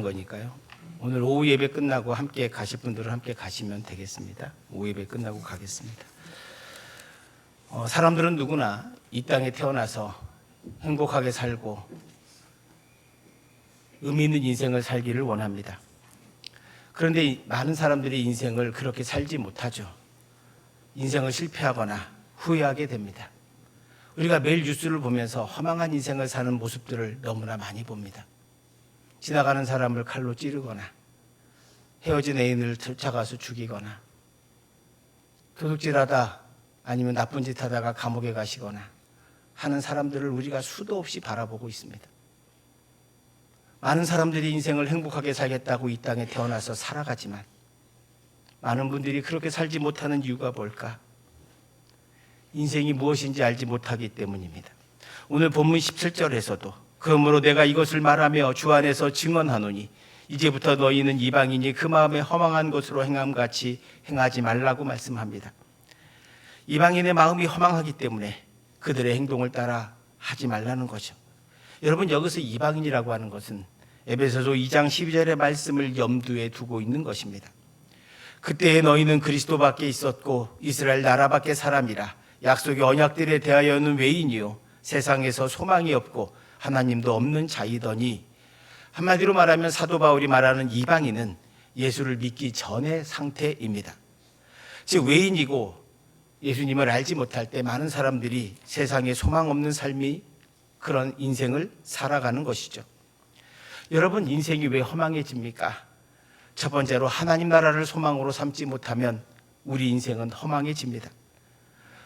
거니까요. 오늘 오후 예배 끝나고 함께 가실 분들은 함께 가시면 되겠습니다. 오후 예배 끝나고 가겠습니다. 사람들은 누구나 이 땅에 태어나서 행복하게 살고 의미 있는 인생을 살기를 원합니다. 그런데 많은 사람들이 인생을 그렇게 살지 못하죠. 인생을 실패하거나 후회하게 됩니다. 우리가 매일 뉴스를 보면서 허망한 인생을 사는 모습들을 너무나 많이 봅니다. 지나가는 사람을 칼로 찌르거나 헤어진 애인을 쫓아가서 죽이거나 도둑질하다 아니면 나쁜 짓 하다가 감옥에 가시거나 하는 사람들을 우리가 수도 없이 바라보고 있습니다. 많은 사람들이 인생을 행복하게 살겠다고 이 땅에 태어나서 살아가지만 많은 분들이 그렇게 살지 못하는 이유가 뭘까? 인생이 무엇인지 알지 못하기 때문입니다. 오늘 본문 17절에서도 그러므로 내가 이것을 말하며 주 안에서 증언하노니 이제부터 너희는 이방인이 그 마음에 허망한 것으로 행함같이 행하지 말라고 말씀합니다. 이방인의 마음이 허망하기 때문에 그들의 행동을 따라 하지 말라는 거죠. 여러분, 여기서 이방인이라고 하는 것은 에베소서 2장 12절의 말씀을 염두에 두고 있는 것입니다. 그때에 너희는 그리스도 밖에 있었고 이스라엘 나라 밖의 사람이라 약속의 언약들에 대하여는 외인이요 세상에서 소망이 없고 하나님도 없는 자이더니, 한마디로 말하면 사도 바울이 말하는 이방인은 예수를 믿기 전의 상태입니다. 즉 외인이고 예수님을 알지 못할 때 많은 사람들이 세상에 소망 없는 삶이 그런 인생을 살아가는 것이죠. 여러분, 인생이 왜 허망해집니까? 첫 번째로 하나님 나라를 소망으로 삼지 못하면 우리 인생은 허망해집니다.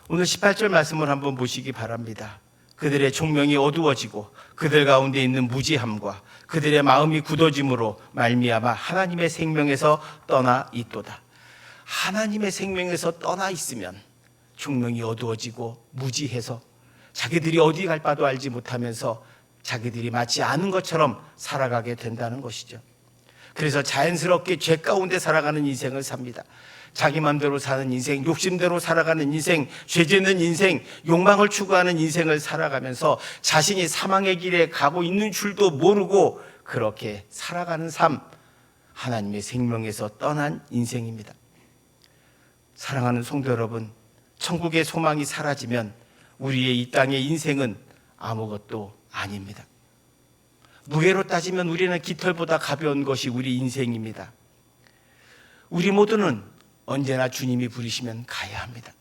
오늘 18절 말씀을 한번 보시기 바랍니다. 그들의 총명이 어두워지고 그들 가운데 있는 무지함과 그들의 마음이 굳어짐으로 말미암아 하나님의 생명에서 떠나 있도다. 하나님의 생명에서 떠나 있으면 총명이 어두워지고 무지해서 자기들이 어디 갈 바도 알지 못하면서 자기들이 마치 아는 것처럼 살아가게 된다는 것이죠. 그래서 자연스럽게 죄 가운데 살아가는 인생을 삽니다. 자기 마음대로 사는 인생, 욕심대로 살아가는 인생, 죄 짓는 인생, 욕망을 추구하는 인생을 살아가면서 자신이 사망의 길에 가고 있는 줄도 모르고 그렇게 살아가는 삶, 하나님의 생명에서 떠난 인생입니다. 사랑하는 성도 여러분, 천국의 소망이 사라지면 우리의 이 땅의 인생은 아무것도 아닙니다. 무게로 따지면 우리는 깃털보다 가벼운 것이 우리 인생입니다. 우리 모두는 언제나 주님이 부르시면 가야 합니다.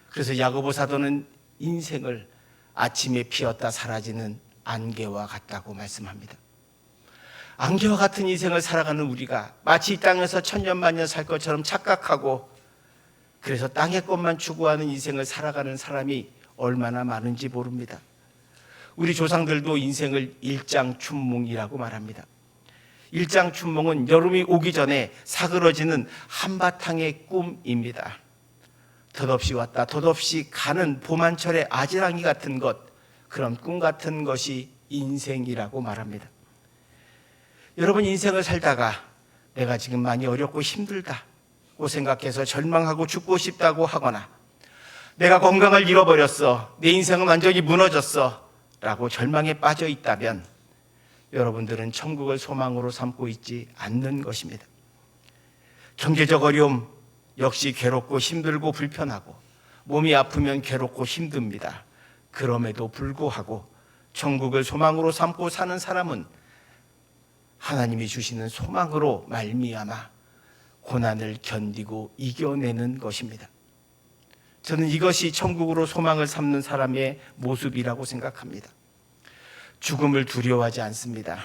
그래서 야고보 사도는 인생을 아침에 피었다 사라지는 안개와 같다고 말씀합니다. 안개와 같은 인생을 살아가는 우리가 마치 이 땅에서 천년만년 살 것처럼 착각하고 그래서 땅의 것만 추구하는 인생을 살아가는 사람이 얼마나 많은지 모릅니다. 우리 조상들도 인생을 일장춘몽이라고 말합니다. 일장춘몽은 여름이 오기 전에 사그러지는 한바탕의 꿈입니다. 덧없이 왔다 덧없이 가는 봄한철의 아지랑이 같은 것, 그런 꿈 같은 것이 인생이라고 말합니다. 여러분, 인생을 살다가 내가 지금 많이 어렵고 힘들다고 생각해서 절망하고 죽고 싶다고 하거나 내가 건강을 잃어버렸어, 내 인생은 완전히 무너졌어 라고 절망에 빠져 있다면 여러분들은 천국을 소망으로 삼고 있지 않는 것입니다. 경제적 어려움 역시 괴롭고 힘들고 불편하고 몸이 아프면 괴롭고 힘듭니다. 그럼에도 불구하고 천국을 소망으로 삼고 사는 사람은 하나님이 주시는 소망으로 말미암아 고난을 견디고 이겨내는 것입니다. 저는 이것이 천국으로 소망을 삼는 사람의 모습이라고 생각합니다. 죽음을 두려워하지 않습니다.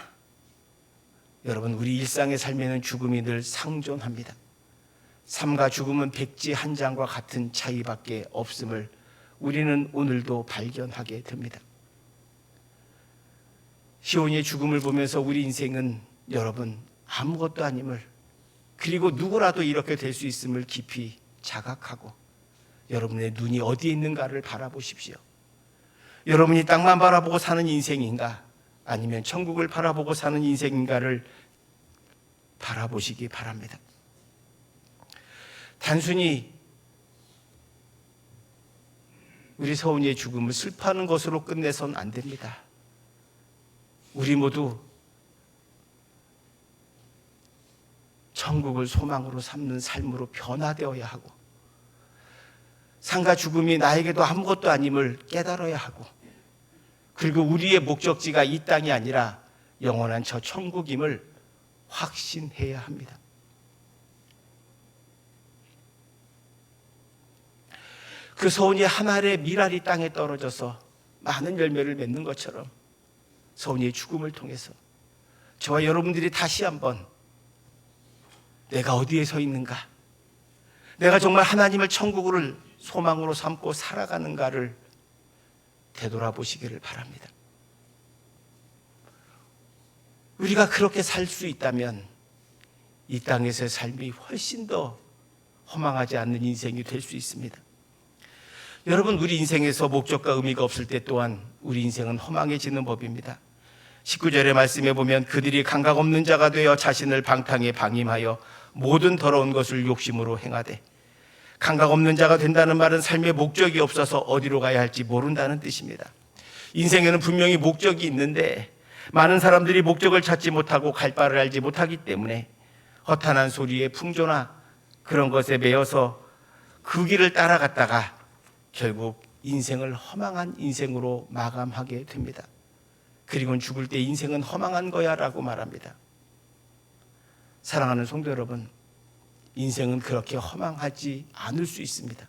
여러분, 우리 일상의 삶에는 죽음이 늘 상존합니다. 삶과 죽음은 백지 한 장과 같은 차이밖에 없음을 우리는 오늘도 발견하게 됩니다. 시온이의 죽음을 보면서 우리 인생은 여러분 아무것도 아님을, 그리고 누구라도 이렇게 될 수 있음을 깊이 자각하고 여러분의 눈이 어디에 있는가를 바라보십시오. 여러분이 땅만 바라보고 사는 인생인가 아니면 천국을 바라보고 사는 인생인가를 바라보시기 바랍니다. 단순히 우리 서훈이의 죽음을 슬퍼하는 것으로 끝내선 안 됩니다. 우리 모두 천국을 소망으로 삼는 삶으로 변화되어야 하고, 삶과 죽음이 나에게도 아무것도 아님을 깨달아야 하고, 그리고 우리의 목적지가 이 땅이 아니라 영원한 저 천국임을 확신해야 합니다. 그 서운이 한 알의 밀알이 땅에 떨어져서 많은 열매를 맺는 것처럼 서운이의 죽음을 통해서 저와 여러분들이 다시 한번 내가 어디에 서 있는가, 내가 정말 하나님을 천국을 소망으로 삼고 살아가는가를 되돌아보시기를 바랍니다. 우리가 그렇게 살 수 있다면 이 땅에서의 삶이 훨씬 더 허망하지 않는 인생이 될 수 있습니다. 여러분, 우리 인생에서 목적과 의미가 없을 때 또한 우리 인생은 허망해지는 법입니다. 19절의 말씀에 보면 그들이 감각 없는 자가 되어 자신을 방탕에 방임하여 모든 더러운 것을 욕심으로 행하되, 감각 없는 자가 된다는 말은 삶의 목적이 없어서 어디로 가야 할지 모른다는 뜻입니다. 인생에는 분명히 목적이 있는데 많은 사람들이 목적을 찾지 못하고 갈 바를 알지 못하기 때문에 허탄한 소리에 풍조나 그런 것에 매여서 그 길을 따라갔다가 결국 인생을 허망한 인생으로 마감하게 됩니다. 그리고는 죽을 때 인생은 허망한 거야 라고 말합니다. 사랑하는 성도 여러분, 인생은 그렇게 허망하지 않을 수 있습니다.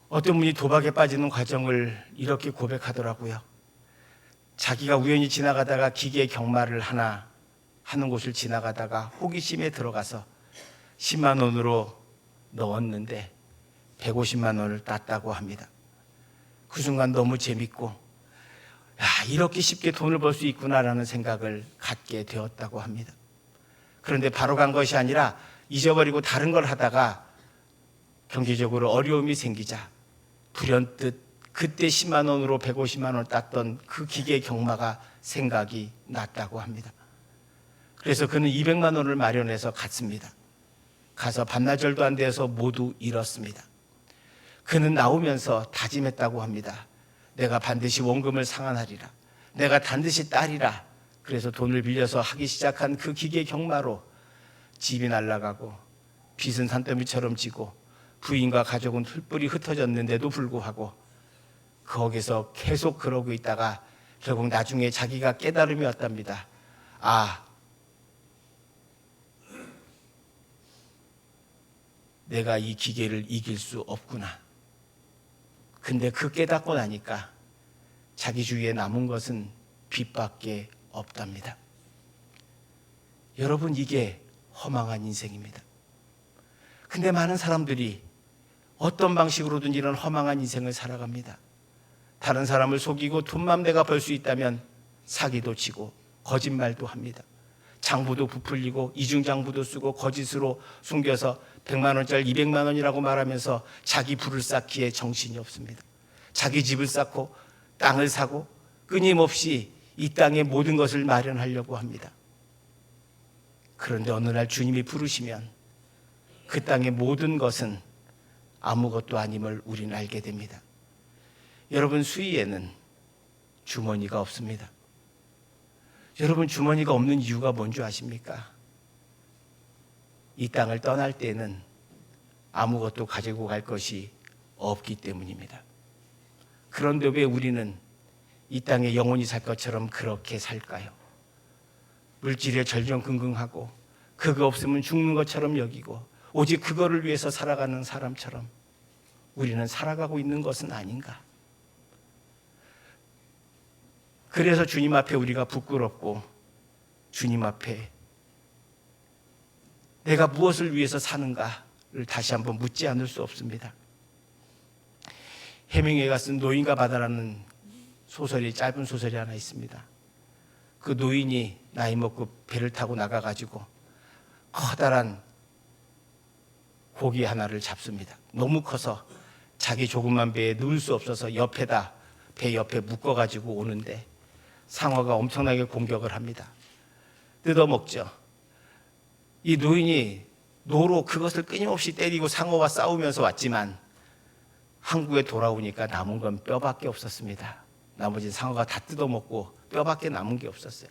어떤 분이 도박에 빠지는 과정을 이렇게 고백하더라고요. 자기가 우연히 지나가다가 기계 경마를 하나 하는 곳을 지나가다가 호기심에 들어가서 10만 원으로 넣었는데 150만 원을 땄다고 합니다. 그 순간 너무 재밌고, 이렇게 쉽게 돈을 벌 수 있구나라는 생각을 갖게 되었다고 합니다. 그런데 바로 간 것이 아니라 잊어버리고 다른 걸 하다가 경제적으로 어려움이 생기자 불현듯 그때 10만 원으로 150만 원을 땄던 그 기계 경마가 생각이 났다고 합니다. 그래서 그는 200만 원을 마련해서 갔습니다. 가서 반나절도 안 돼서 모두 잃었습니다. 그는 나오면서 다짐했다고 합니다. 내가 반드시 원금을 상환하리라. 내가 반드시 따리라. 그래서 돈을 빌려서 하기 시작한 그 기계 경마로 집이 날아가고 빚은 산더미처럼 지고 부인과 가족은 풀뿌리 흩어졌는데도 불구하고 거기서 계속 그러고 있다가 결국 나중에 자기가 깨달음이 왔답니다. 내가 이 기계를 이길 수 없구나. 근데 그 깨닫고 나니까 자기 주위에 남은 것은 빚밖에 없답니다. 여러분, 이게 허망한 인생입니다. 근데 많은 사람들이 어떤 방식으로든 이런 허망한 인생을 살아갑니다. 다른 사람을 속이고 돈만 내가 벌 수 있다면 사기도 치고 거짓말도 합니다. 장부도 부풀리고 이중장부도 쓰고 거짓으로 숨겨서 100만 원짜리 200만 원이라고 말하면서 자기 부를 쌓기에 정신이 없습니다. 자기 집을 쌓고 땅을 사고 끊임없이 이 땅의 모든 것을 마련하려고 합니다. 그런데 어느 날 주님이 부르시면 그 땅의 모든 것은 아무것도 아님을 우리는 알게 됩니다. 여러분, 수위에는 주머니가 없습니다. 여러분, 주머니가 없는 이유가 뭔지 아십니까? 이 땅을 떠날 때는 아무것도 가지고 갈 것이 없기 때문입니다. 그런데 왜 우리는 이 땅에 영원히 살 것처럼 그렇게 살까요? 물질에 절정긍긍하고 그거 없으면 죽는 것처럼 여기고 오직 그거를 위해서 살아가는 사람처럼 우리는 살아가고 있는 것은 아닌가? 그래서 주님 앞에 우리가 부끄럽고 주님 앞에 내가 무엇을 위해서 사는가를 다시 한번 묻지 않을 수 없습니다. 해밍웨이가 쓴 노인과 바다라는 소설이, 짧은 소설이 하나 있습니다. 그 노인이 나이 먹고 배를 타고 나가가지고 커다란 고기 하나를 잡습니다. 너무 커서 자기 조그만 배에 넣을 수 없어서 옆에다, 배 옆에 묶어가지고 오는데 상어가 엄청나게 공격을 합니다. 뜯어먹죠. 이 노인이 노로 그것을 끊임없이 때리고 상어와 싸우면서 왔지만 항구에 돌아오니까 남은 건 뼈밖에 없었습니다. 나머지 상어가 다 뜯어먹고 뼈밖에 남은 게 없었어요.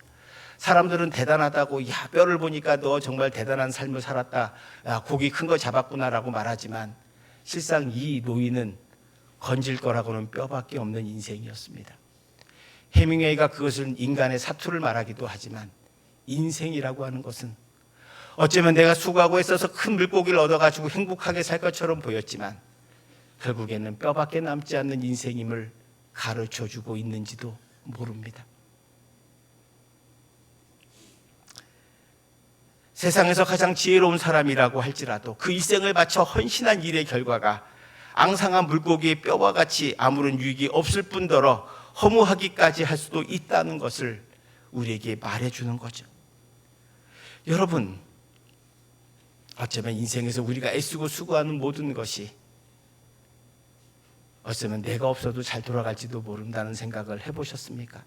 사람들은 대단하다고, 야, 뼈를 보니까 너 정말 대단한 삶을 살았다, 야, 고기 큰 거 잡았구나라고 말하지만 실상 이 노인은 건질 거라고는 뼈밖에 없는 인생이었습니다. 해밍웨이가 그것을 인간의 사투를 말하기도 하지만 인생이라고 하는 것은 어쩌면 내가 수고하고 있어서 큰 물고기를 얻어가지고 행복하게 살 것처럼 보였지만 결국에는 뼈밖에 남지 않는 인생임을 가르쳐주고 있는지도 모릅니다. 세상에서 가장 지혜로운 사람이라고 할지라도 그 일생을 바쳐 헌신한 일의 결과가 앙상한 물고기의 뼈와 같이 아무런 유익이 없을 뿐더러 허무하기까지 할 수도 있다는 것을 우리에게 말해주는 거죠. 여러분, 어쩌면 인생에서 우리가 애쓰고 수고하는 모든 것이 어쩌면 내가 없어도 잘 돌아갈지도 모른다는 생각을 해보셨습니까?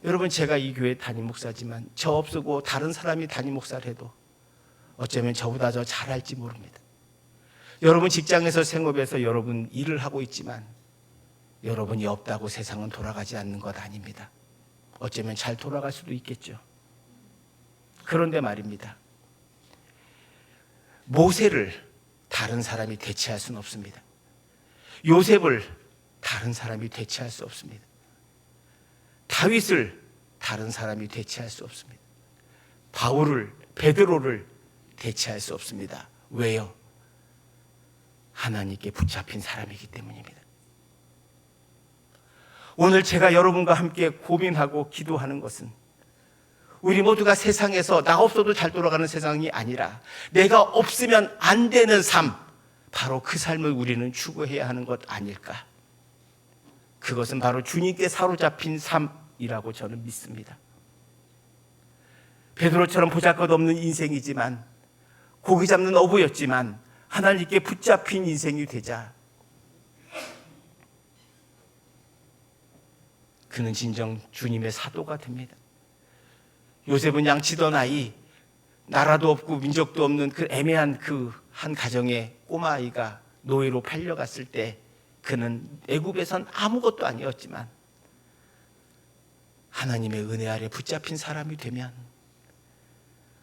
여러분, 제가 이 교회 담임 목사지만 저 없고 다른 사람이 담임 목사를 해도 어쩌면 저보다 더 잘할지 모릅니다. 여러분 직장에서 생업에서 여러분 일을 하고 있지만 여러분이 없다고 세상은 돌아가지 않는 것 아닙니다. 어쩌면 잘 돌아갈 수도 있겠죠. 그런데 말입니다. 모세를 다른 사람이 대체할 수는 없습니다. 요셉을 다른 사람이 대체할 수 없습니다. 다윗을 다른 사람이 대체할 수 없습니다. 바울을, 베드로를 대체할 수 없습니다. 왜요? 하나님께 붙잡힌 사람이기 때문입니다. 오늘 제가 여러분과 함께 고민하고 기도하는 것은 우리 모두가 세상에서 나 없어도 잘 돌아가는 세상이 아니라 내가 없으면 안 되는 삶, 바로 그 삶을 우리는 추구해야 하는 것 아닐까? 그것은 바로 주님께 사로잡힌 삶이라고 저는 믿습니다. 베드로처럼 보잘것없는 인생이지만, 고기 잡는 어부였지만 하나님께 붙잡힌 인생이 되자 그는 진정 주님의 사도가 됩니다. 요셉은 양치던 아이, 나라도 없고 민족도 없는 그 애매한 그 한 가정의 꼬마아이가 노예로 팔려갔을 때 그는 애굽에선 아무것도 아니었지만 하나님의 은혜 아래 붙잡힌 사람이 되면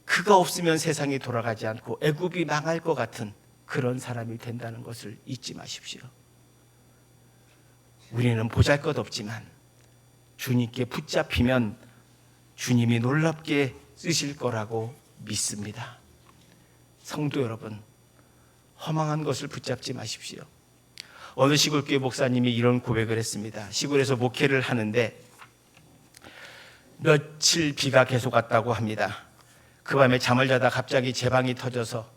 그가 없으면 세상이 돌아가지 않고 애굽이 망할 것 같은 그런 사람이 된다는 것을 잊지 마십시오. 우리는 보잘것없지만 주님께 붙잡히면 주님이 놀랍게 쓰실 거라고 믿습니다. 성도 여러분, 허망한 것을 붙잡지 마십시오. 어느 시골교회 목사님이 이런 고백을 했습니다. 시골에서 목회를 하는데 며칠 비가 계속 왔다고 합니다. 그 밤에 잠을 자다 갑자기 제방이 터져서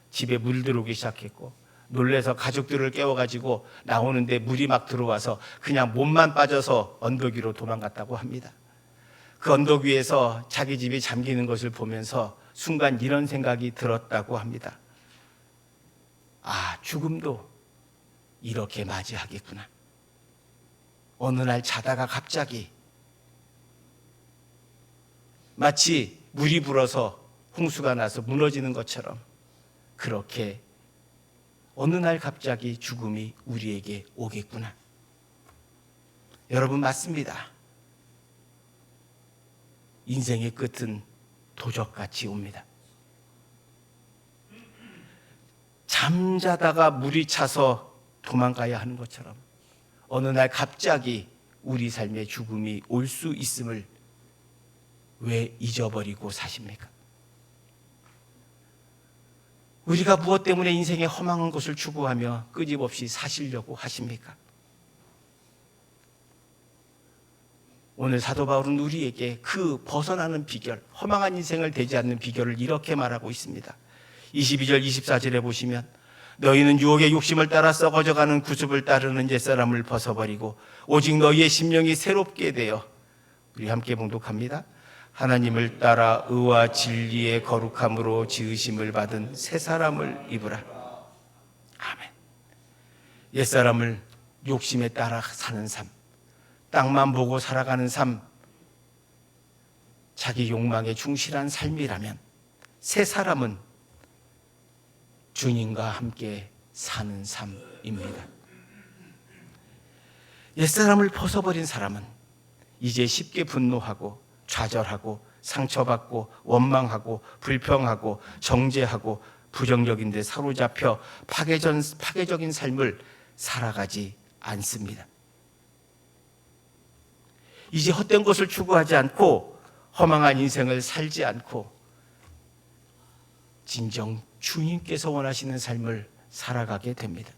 집에 물 들어오기 시작했고, 놀래서 가족들을 깨워가지고 나오는데 물이 막 들어와서 그냥 몸만 빠져서 언덕 위로 도망갔다고 합니다. 그 언덕 위에서 자기 집이 잠기는 것을 보면서 순간 이런 생각이 들었다고 합니다. 아, 죽음도 이렇게 맞이하겠구나. 어느 날 자다가 갑자기 마치 물이 불어서 홍수가 나서 무너지는 것처럼 그렇게 어느 날 갑자기 죽음이 우리에게 오겠구나. 여러분, 맞습니다. 인생의 끝은 도적같이 옵니다. 잠자다가 물이 차서 도망가야 하는 것처럼 어느 날 갑자기 우리 삶에 죽음이 올 수 있음을 왜 잊어버리고 사십니까? 우리가 무엇 때문에 인생의 허망한 것을 추구하며 끊임없이 사시려고 하십니까? 오늘 사도 바울은 우리에게 그 벗어나는 비결, 허망한 인생을 되지 않는 비결을 이렇게 말하고 있습니다. 22절 24절에 보시면 너희는 유혹의 욕심을 따라 썩어져가는 구습을 따르는 옛사람을 벗어버리고 오직 너희의 심령이 새롭게 되어, 우리 함께 봉독합니다. 하나님을 따라 의와 진리의 거룩함으로 지으심을 받은 새 사람을 입으라. 아멘. 옛사람을 욕심에 따라 사는 삶, 땅만 보고 살아가는 삶, 자기 욕망에 충실한 삶이라면 새 사람은 주님과 함께 사는 삶입니다. 옛사람을 벗어버린 사람은 이제 쉽게 분노하고 좌절하고 상처받고 원망하고 불평하고 정죄하고 부정적인 데 사로잡혀 파괴적인 삶을 살아가지 않습니다. 이제 헛된 것을 추구하지 않고 허망한 인생을 살지 않고 진정 주님께서 원하시는 삶을 살아가게 됩니다.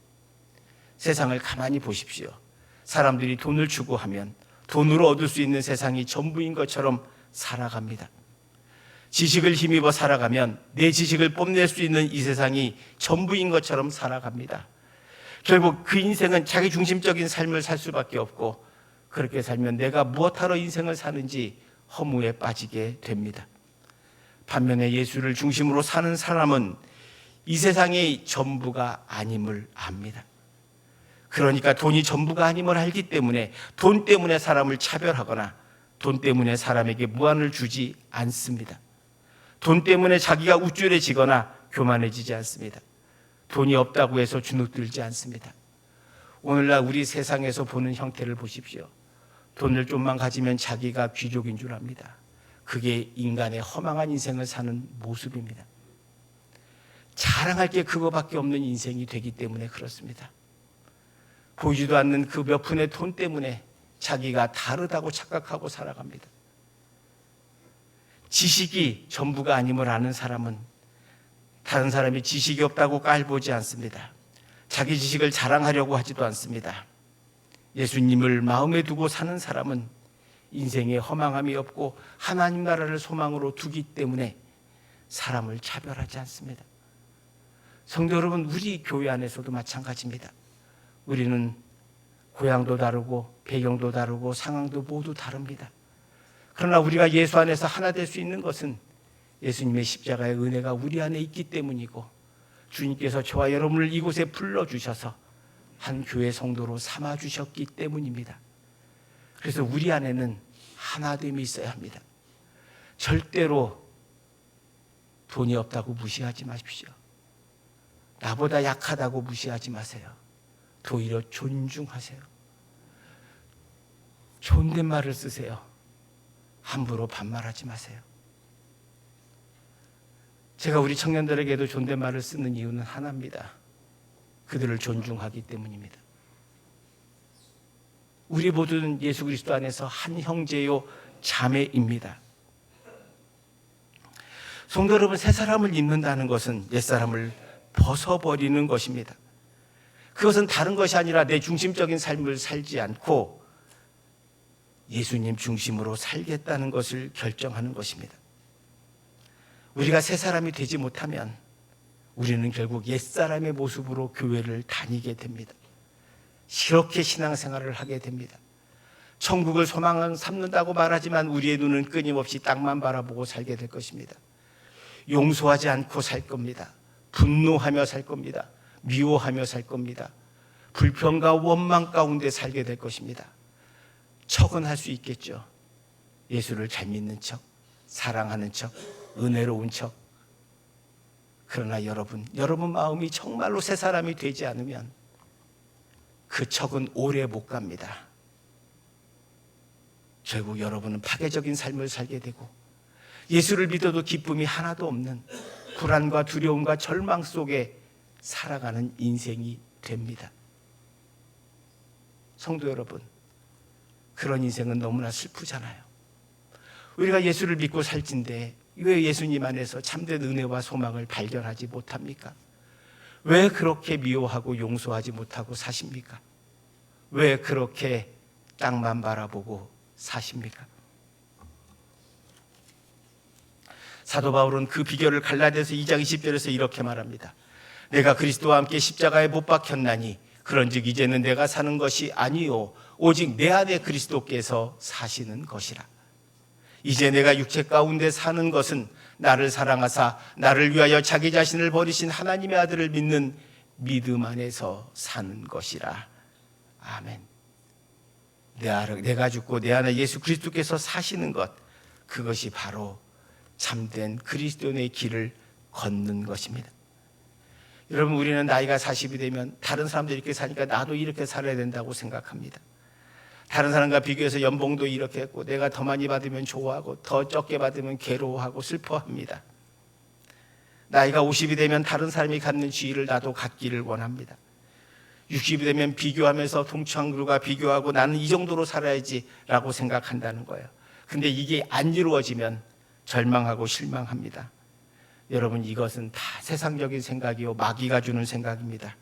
세상을 가만히 보십시오. 사람들이 돈을 추구하면 돈으로 얻을 수 있는 세상이 전부인 것처럼 살아갑니다. 지식을 힘입어 살아가면 내 지식을 뽐낼 수 있는 이 세상이 전부인 것처럼 살아갑니다. 결국 그 인생은 자기 중심적인 삶을 살 수밖에 없고, 그렇게 살면 내가 무엇하러 인생을 사는지 허무에 빠지게 됩니다. 반면에 예수를 중심으로 사는 사람은 이 세상의 전부가 아님을 압니다. 그러니까 돈이 전부가 아님을 알기 때문에 돈 때문에 사람을 차별하거나 돈 때문에 사람에게 무안을 주지 않습니다. 돈 때문에 자기가 우쭐해지거나 교만해지지 않습니다. 돈이 없다고 해서 주눅들지 않습니다. 오늘날 우리 세상에서 보는 형태를 보십시오. 돈을 좀만 가지면 자기가 귀족인 줄 압니다. 그게 인간의 허망한 인생을 사는 모습입니다. 자랑할 게 그거밖에 없는 인생이 되기 때문에 그렇습니다. 보이지도 않는 그 몇 푼의 돈 때문에 자기가 다르다고 착각하고 살아갑니다. 지식이 전부가 아님을 아는 사람은 다른 사람이 지식이 없다고 깔보지 않습니다. 자기 지식을 자랑하려고 하지도 않습니다. 예수님을 마음에 두고 사는 사람은 인생에 허망함이 없고 하나님 나라를 소망으로 두기 때문에 사람을 차별하지 않습니다. 성도 여러분, 우리 교회 안에서도 마찬가지입니다. 우리는 고향도 다르고 배경도 다르고 상황도 모두 다릅니다. 그러나 우리가 예수 안에서 하나 될 수 있는 것은 예수님의 십자가의 은혜가 우리 안에 있기 때문이고, 주님께서 저와 여러분을 이곳에 불러주셔서 한 교회 성도로 삼아주셨기 때문입니다. 그래서 우리 안에는 하나됨이 있어야 합니다. 절대로 돈이 없다고 무시하지 마십시오. 나보다 약하다고 무시하지 마세요. 오히려 존중하세요. 존댓말을 쓰세요. 함부로 반말하지 마세요. 제가 우리 청년들에게도 존댓말을 쓰는 이유는 하나입니다. 그들을 존중하기 때문입니다. 우리 모두는 예수 그리스도 안에서 한 형제요 자매입니다. 성도 여러분, 새 사람을 입는다는 것은 옛 사람을 벗어버리는 것입니다. 그것은 다른 것이 아니라 내 중심적인 삶을 살지 않고 예수님 중심으로 살겠다는 것을 결정하는 것입니다. 우리가 새 사람이 되지 못하면 우리는 결국 옛사람의 모습으로 교회를 다니게 됩니다. 이렇게 신앙생활을 하게 됩니다. 천국을 소망은 삼는다고 말하지만 우리의 눈은 끊임없이 땅만 바라보고 살게 될 것입니다. 용서하지 않고 살 겁니다. 분노하며 살 겁니다. 미워하며 살 겁니다. 불평과 원망 가운데 살게 될 것입니다. 척은 할 수 있겠죠. 예수를 잘 믿는 척, 사랑하는 척, 은혜로운 척. 그러나 여러분 마음이 정말로 새 사람이 되지 않으면 그 척은 오래 못 갑니다. 결국 여러분은 파괴적인 삶을 살게 되고 예수를 믿어도 기쁨이 하나도 없는 불안과 두려움과 절망 속에 살아가는 인생이 됩니다. 성도 여러분, 그런 인생은 너무나 슬프잖아요. 우리가 예수를 믿고 살진데 왜 예수님 안에서 참된 은혜와 소망을 발견하지 못합니까? 왜 그렇게 미워하고 용서하지 못하고 사십니까? 왜 그렇게 땅만 바라보고 사십니까? 사도 바울은 그 비결을 갈라디아서 2장 20절에서 이렇게 말합니다. 내가 그리스도와 함께 십자가에 못 박혔나니 그런즉 이제는 내가 사는 것이 아니요 오직 내 안에 그리스도께서 사시는 것이라. 이제 내가 육체 가운데 사는 것은 나를 사랑하사 나를 위하여 자기 자신을 버리신 하나님의 아들을 믿는 믿음 안에서 사는 것이라. 아멘. 내가 죽고 내 안에 예수 그리스도께서 사시는 것, 그것이 바로 참된 그리스도인의 길을 걷는 것입니다. 여러분, 우리는 나이가 40이 되면 다른 사람들이 이렇게 사니까 나도 이렇게 살아야 된다고 생각합니다. 다른 사람과 비교해서 연봉도 이렇게 했고 내가 더 많이 받으면 좋아하고 더 적게 받으면 괴로워하고 슬퍼합니다. 나이가 50이 되면 다른 사람이 갖는 지위를 나도 갖기를 원합니다. 60이 되면 비교하면서 동창들과 비교하고 나는 이 정도로 살아야지라고 생각한다는 거예요. 근데 이게 안 이루어지면 절망하고 실망합니다. 여러분, 이것은 다 세상적인 생각이요 마귀가 주는 생각입니다.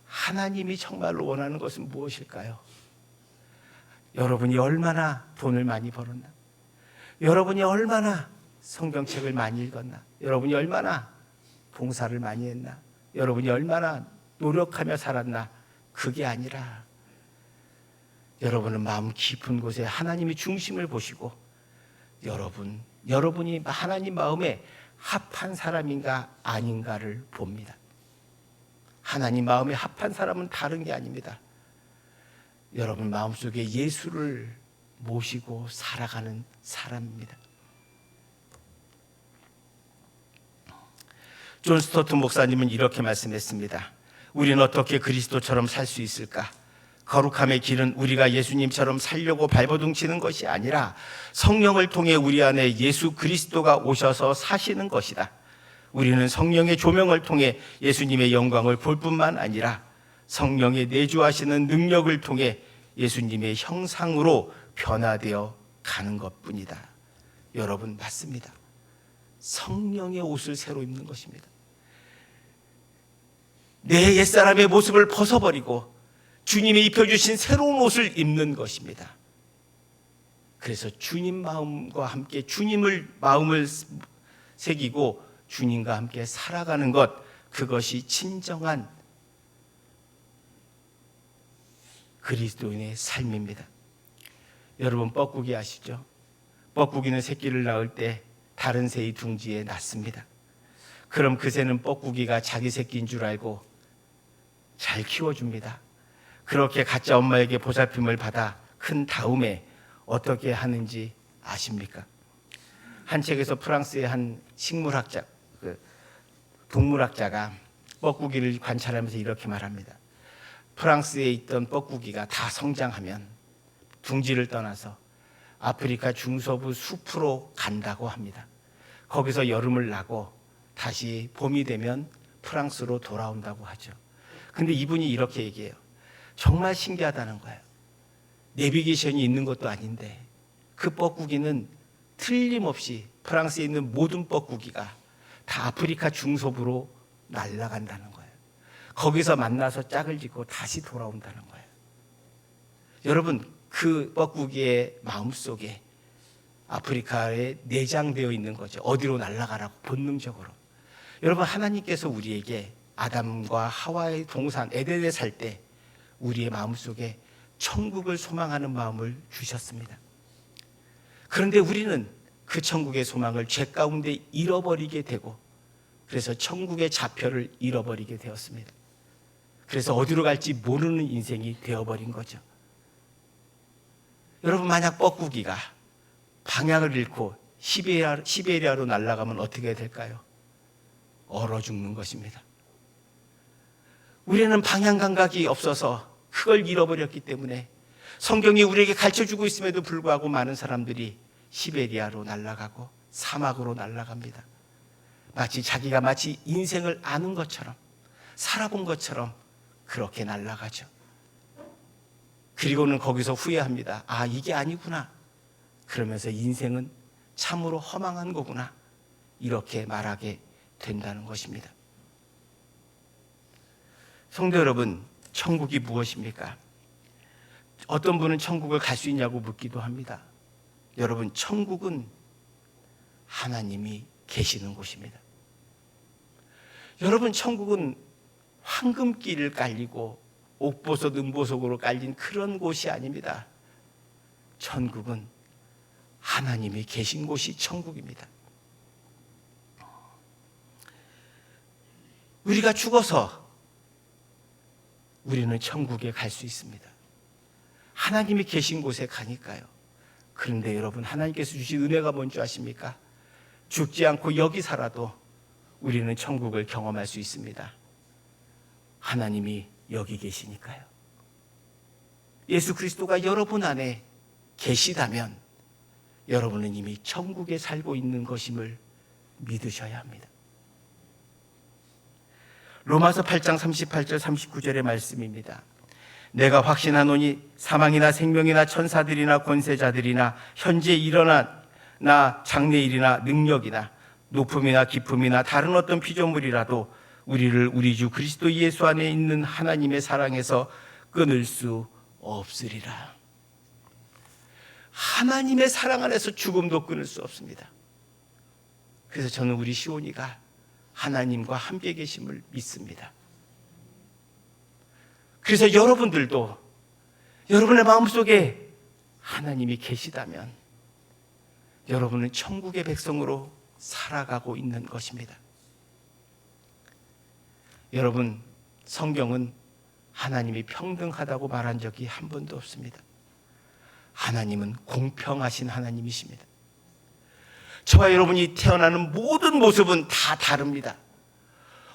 하나님이 정말로 원하는 것은 무엇일까요? 여러분이 얼마나 돈을 많이 벌었나? 여러분이 얼마나 성경책을 많이 읽었나? 여러분이 얼마나 봉사를 많이 했나? 여러분이 얼마나 노력하며 살았나? 그게 아니라 여러분은 마음 깊은 곳에 하나님이 중심을 보시고 여러분이 하나님 마음에 합한 사람인가 아닌가를 봅니다. 하나님 마음에 합한 사람은 다른 게 아닙니다. 여러분 마음속에 예수를 모시고 살아가는 사람입니다. 존 스토트 목사님은 이렇게 말씀했습니다. 우리는 어떻게 그리스도처럼 살 수 있을까? 거룩함의 길은 우리가 예수님처럼 살려고 발버둥치는 것이 아니라 성령을 통해 우리 안에 예수 그리스도가 오셔서 사시는 것이다. 우리는 성령의 조명을 통해 예수님의 영광을 볼 뿐만 아니라 성령의 내주하시는 능력을 통해 예수님의 형상으로 변화되어 가는 것뿐이다. 여러분, 맞습니다. 성령의 옷을 새로 입는 것입니다. 내 옛사람의 모습을 벗어버리고 주님이 입혀주신 새로운 옷을 입는 것입니다. 그래서 주님 마음과 함께 주님을 마음을 새기고 주님과 함께 살아가는 것, 그것이 진정한 그리스도인의 삶입니다. 여러분, 뻐꾸기 아시죠? 뻐꾸기는 새끼를 낳을 때 다른 새의 둥지에 낳습니다. 그럼 그 새는 뻐꾸기가 자기 새끼인 줄 알고 잘 키워줍니다. 그렇게 가짜 엄마에게 보살핌을 받아 큰 다음에 어떻게 하는지 아십니까? 한 책에서 프랑스의 한 식물학자, 동물학자가 뻐꾸기를 관찰하면서 이렇게 말합니다. 프랑스에 있던 뻐꾸기가 다 성장하면 둥지를 떠나서 아프리카 중서부 숲으로 간다고 합니다. 거기서 여름을 나고 다시 봄이 되면 프랑스로 돌아온다고 하죠. 근데 이분이 이렇게 얘기해요. 정말 신기하다는 거예요. 내비게이션이 있는 것도 아닌데 그 뻐꾸기는 틀림없이 프랑스에 있는 모든 뻐꾸기가 다 아프리카 중서부로 날아간다는 거예요. 거기서 만나서 짝을 짓고 다시 돌아온다는 거예요. 여러분, 그 뻐꾸기의 마음속에 아프리카에 내장되어 있는 거죠. 어디로 날아가라고 본능적으로. 여러분, 하나님께서 우리에게 아담과 하와의 동산 에덴에 살 때 우리의 마음속에 천국을 소망하는 마음을 주셨습니다. 그런데 우리는 그 천국의 소망을 죄 가운데 잃어버리게 되고 그래서 천국의 좌표를 잃어버리게 되었습니다. 그래서 어디로 갈지 모르는 인생이 되어버린 거죠. 여러분, 만약 뻐꾸기가 방향을 잃고 시베리아로 날아가면 어떻게 될까요? 얼어 죽는 것입니다. 우리는 방향 감각이 없어서 그걸 잃어버렸기 때문에 성경이 우리에게 가르쳐주고 있음에도 불구하고 많은 사람들이 시베리아로 날아가고 사막으로 날아갑니다. 자기가 마치 인생을 아는 것처럼 살아본 것처럼 그렇게 날아가죠. 그리고는 거기서 후회합니다. 아, 이게 아니구나. 그러면서 인생은 참으로 허망한 거구나. 이렇게 말하게 된다는 것입니다. 성도 여러분, 천국이 무엇입니까? 어떤 분은 천국을 갈 수 있냐고 묻기도 합니다. 여러분, 천국은 하나님이 계시는 곳입니다. 여러분, 천국은 황금길을 깔리고 옥보석, 은보석으로 깔린 그런 곳이 아닙니다. 천국은 하나님이 계신 곳이 천국입니다. 우리가 죽어서 우리는 천국에 갈 수 있습니다. 하나님이 계신 곳에 가니까요. 그런데 여러분, 하나님께서 주신 은혜가 뭔지 아십니까? 죽지 않고 여기 살아도 우리는 천국을 경험할 수 있습니다. 하나님이 여기 계시니까요. 예수 그리스도가 여러분 안에 계시다면 여러분은 이미 천국에 살고 있는 것임을 믿으셔야 합니다. 로마서 8장 38절 39절의 말씀입니다. 내가 확신하노니 사망이나 생명이나 천사들이나 권세자들이나 현재 일어나나 장래일이나 능력이나 높음이나 깊음이나 다른 어떤 피조물이라도 우리를 우리 주 그리스도 예수 안에 있는 하나님의 사랑에서 끊을 수 없으리라. 하나님의 사랑 안에서 죽음도 끊을 수 없습니다. 그래서 저는 우리 시온이가 하나님과 함께 계심을 믿습니다. 그래서 여러분들도 여러분의 마음속에 하나님이 계시다면 여러분은 천국의 백성으로 살아가고 있는 것입니다. 여러분, 성경은 하나님이 평등하다고 말한 적이 한 번도 없습니다. 하나님은 공평하신 하나님이십니다. 저와 여러분이 태어나는 모든 모습은 다 다릅니다.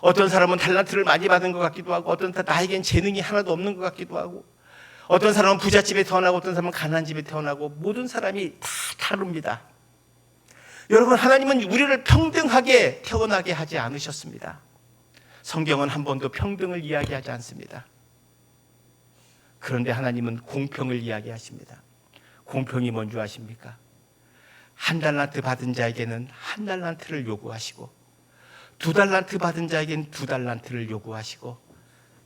어떤 사람은 달란트를 많이 받은 것 같기도 하고, 어떤 사람은 나에겐 재능이 하나도 없는 것 같기도 하고, 어떤 사람은 부잣집에 태어나고, 어떤 사람은 가난한 집에 태어나고, 모든 사람이 다 다릅니다. 여러분, 하나님은 우리를 평등하게 태어나게 하지 않으셨습니다. 성경은 한 번도 평등을 이야기하지 않습니다. 그런데 하나님은 공평을 이야기하십니다. 공평이 뭔지 아십니까? 한 달란트 받은 자에게는 한 달란트를 요구하시고, 두 달란트 받은 자에게는 두 달란트를 요구하시고,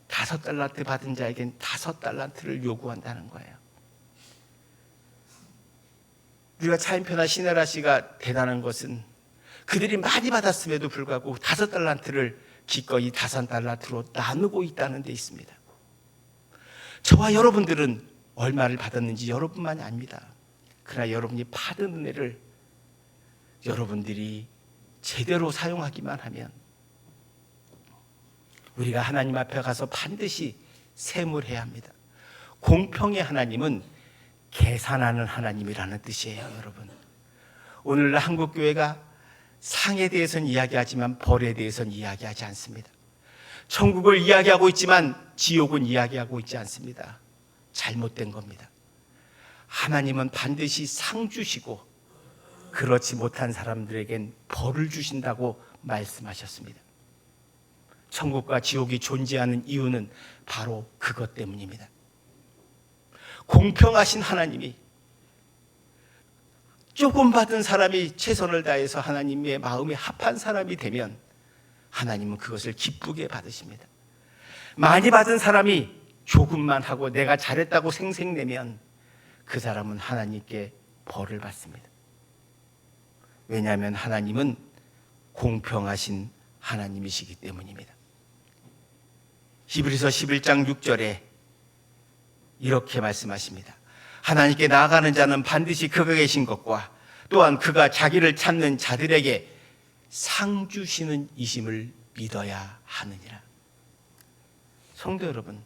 5달란트 받은 자에게는 5달란트를 요구한다는 거예요. 우리가 차인표나 시네라 씨가 대단한 것은 그들이 많이 받았음에도 불구하고 5달란트를 기꺼이 5달란트로 나누고 있다는 데 있습니다. 저와 여러분들은 얼마를 받았는지 여러분만이 압니다. 그러나 여러분이 받은 은혜를 여러분들이 제대로 사용하기만 하면 우리가 하나님 앞에 가서 반드시 세물해야 합니다. 공평의 하나님은 계산하는 하나님이라는 뜻이에요, 여러분. 오늘날 한국교회가 상에 대해서는 이야기하지만 벌에 대해서는 이야기하지 않습니다. 천국을 이야기하고 있지만 지옥은 이야기하고 있지 않습니다. 잘못된 겁니다. 하나님은 반드시 상 주시고 그렇지 못한 사람들에겐 벌을 주신다고 말씀하셨습니다. 천국과 지옥이 존재하는 이유는 바로 그것 때문입니다. 공평하신 하나님이 조금 받은 사람이 최선을 다해서 하나님의 마음에 합한 사람이 되면 하나님은 그것을 기쁘게 받으십니다. 많이 받은 사람이 조금만 하고 내가 잘했다고 생색내면 그 사람은 하나님께 벌을 받습니다. 왜냐하면 하나님은 공평하신 하나님이시기 때문입니다. 히브리서 11장 6절에 이렇게 말씀하십니다. 하나님께 나아가는 자는 반드시 그가 계신 것과 또한 그가 자기를 찾는 자들에게 상 주시는 이심을 믿어야 하느니라. 성도 여러분,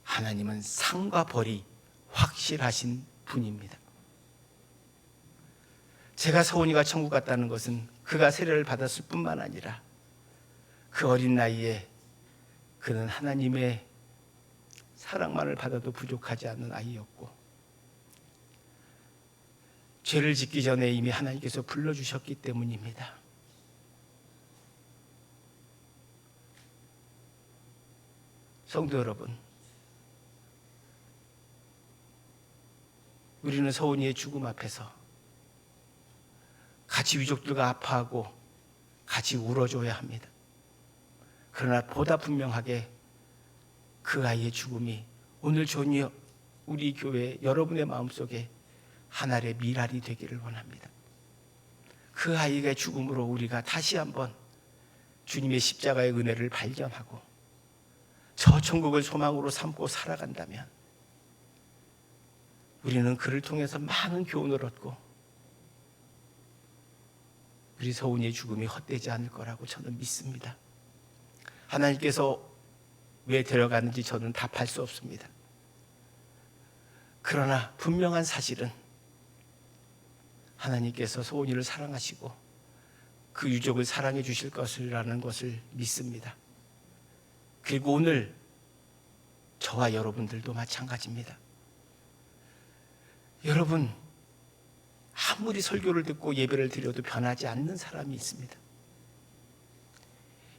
하나님은 상과 벌이 확실하신 분입니다. 제가 서훈이가 천국 갔다는 것은 그가 세례를 받았을 뿐만 아니라 그 어린 나이에 그는 하나님의 사랑만을 받아도 부족하지 않는 아이였고, 죄를 짓기 전에 이미 하나님께서 불러주셨기 때문입니다. 성도 여러분, 우리는 서훈이의 죽음 앞에서 같이 유족들과 아파하고 같이 울어줘야 합니다. 그러나 보다 분명하게 그 아이의 죽음이 오늘 저녁 우리 교회 여러분의 마음속에 하나의 미랄이 되기를 원합니다. 그 아이의 죽음으로 우리가 다시 한번 주님의 십자가의 은혜를 발견하고 저 천국을 소망으로 삼고 살아간다면 우리는 그를 통해서 많은 교훈을 얻고 우리 서훈이의 죽음이 헛되지 않을 거라고 저는 믿습니다. 하나님께서 왜 데려가는지 저는 답할 수 없습니다. 그러나 분명한 사실은 하나님께서 서훈이를 사랑하시고 그 유족을 사랑해 주실 것이라는 것을 믿습니다. 그리고 오늘 저와 여러분들도 마찬가지입니다. 여러분, 아무리 설교를 듣고 예배를 드려도 변하지 않는 사람이 있습니다.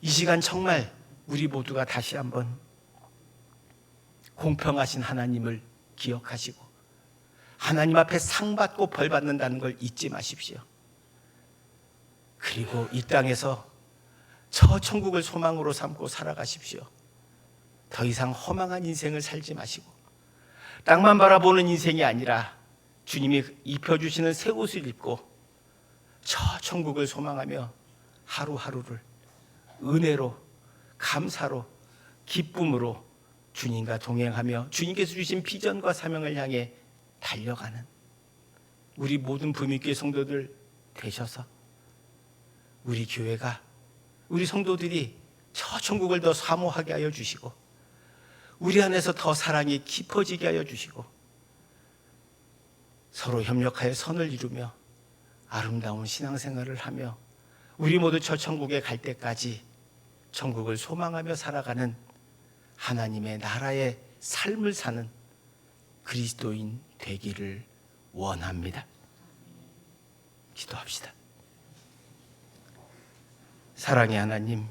이 시간 정말 우리 모두가 다시 한번 공평하신 하나님을 기억하시고 하나님 앞에 상 받고 벌 받는다는 걸 잊지 마십시오. 그리고 이 땅에서 저 천국을 소망으로 삼고 살아가십시오. 더 이상 허망한 인생을 살지 마시고 땅만 바라보는 인생이 아니라 주님이 입혀주시는 새 옷을 입고 저 천국을 소망하며 하루하루를 은혜로, 감사로, 기쁨으로 주님과 동행하며 주님께서 주신 비전과 사명을 향해 달려가는 우리 모든 부미교회 성도들 되셔서 우리 교회가, 우리 성도들이 저 천국을 더 사모하게 하여 주시고 우리 안에서 더 사랑이 깊어지게 하여 주시고 서로 협력하여 선을 이루며 아름다운 신앙생활을 하며 우리 모두 저 천국에 갈 때까지 천국을 소망하며 살아가는 하나님의 나라의 삶을 사는 그리스도인 되기를 원합니다. 기도합시다. 사랑의 하나님,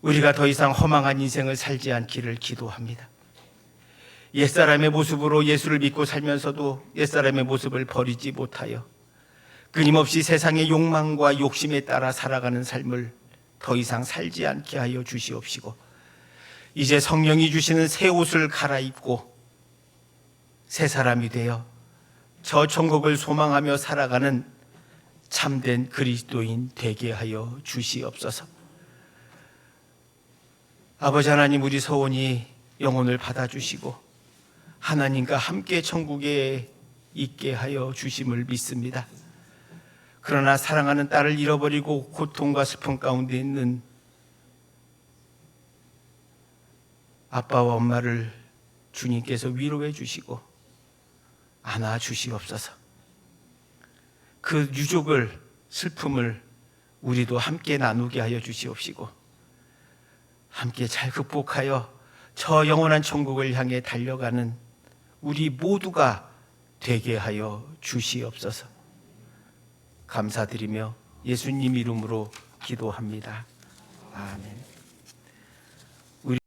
우리가 더 이상 허망한 인생을 살지 않기를 기도합니다. 옛사람의 모습으로 예수를 믿고 살면서도 옛사람의 모습을 버리지 못하여 끊임없이 세상의 욕망과 욕심에 따라 살아가는 삶을 더 이상 살지 않게 하여 주시옵시고 이제 성령이 주시는 새 옷을 갈아입고 새 사람이 되어 저 천국을 소망하며 살아가는 참된 그리스도인 되게 하여 주시옵소서. 아버지 하나님, 우리 서원이 영혼을 받아주시고 하나님과 함께 천국에 있게 하여 주심을 믿습니다. 그러나 사랑하는 딸을 잃어버리고 고통과 슬픔 가운데 있는 아빠와 엄마를 주님께서 위로해 주시고 안아 주시옵소서. 그 유족을, 슬픔을 우리도 함께 나누게 하여 주시옵시고 함께 잘 극복하여 저 영원한 천국을 향해 달려가는 우리 모두가 되게 하여 주시옵소서. 감사드리며 예수님 이름으로 기도합니다. 아멘.